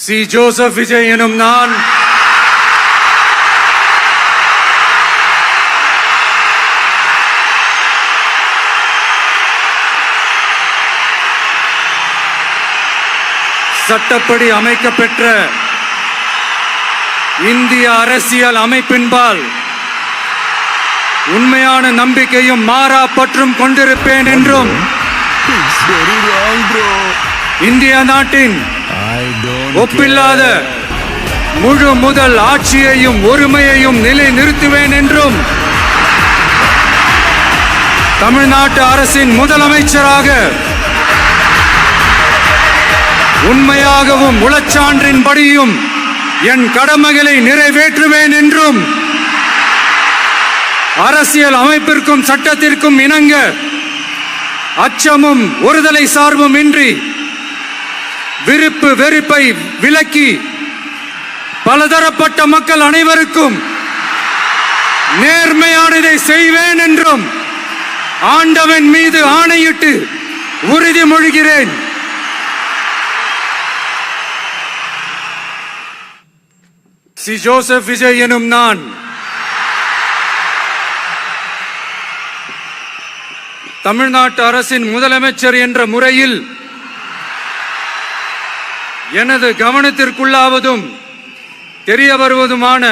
C Joseph Vijay எனும் நான் சட்டப்படி அமைக்கப்பெற்ற இந்திய அரசியல் அமைப்பின்பால் உண்மையான நம்பிக்கையும் மாறா பற்றும் கொண்டிருப்பேன் என்றும் இந்திய நாட்டின் ஒப்பில்லாத முழு முதல் ஆட்சியையும் ஒருமையையும் நிலை நிறுத்துவேன் என்றும் தமிழ்நாட்டு அரசின் முதலமைச்சராக உண்மையாகவும் உளச்சான்றின்படியும் என் கடமைகளை நிறைவேற்றுவேன் என்றும் அரசியல் அமைப்பிற்கும் சட்டத்திற்கும் இணங்க அச்சமும் ஒருதலை சார்பும் இன்றி விருப்பு வெறுப்பை விலக்கி பலதரப்பட்ட மக்கள் அனைவருக்கும் நேர்மையானதை செய்வேன் என்றும் ஆண்டவன் மீது ஆணையிட்டு உறுதிமொழிகிறேன். சி ஜோசப் விஜய் எனும் நான் தமிழ்நாட்டு அரசின் முதலமைச்சர் என்ற முறையில் எனது கவனத்திற்குள்ளாவதும் தெரிய வருவதுமான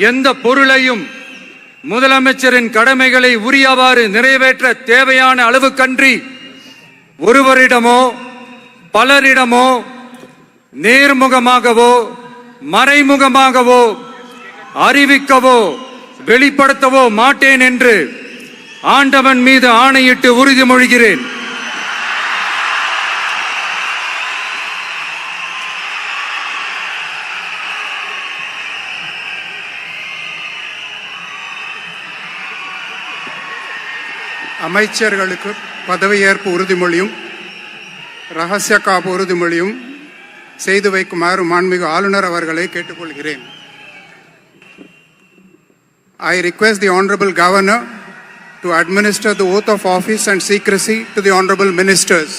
எந்த பொருளையும் முதலமைச்சரின் கடமைகளை உரியவாறு நிறைவேற்ற தேவையான அளவுக்கன்றி ஒருவரிடமோ பலரிடமோ நேர்முகமாகவோ மறைமுகமாகவோ அறிவிக்கவோ வெளிப்படுத்தவோ மாட்டேன் என்று ஆண்டவன் மீது ஆணையிட்டு உறுதிமொழிகிறேன். அமைச்சர்களுக்கு பதவியேற்பு உறுதிமொழியும் ரகசிய காப்பு உறுதிமொழியும் செய்து வைக்குமாறு மாண்புமிகு ஆளுநர் அவர்களை கேட்டுக்கொள்கிறேன். I request the Honorable Governor to administer the oath of office and secrecy to the Honorable Ministers.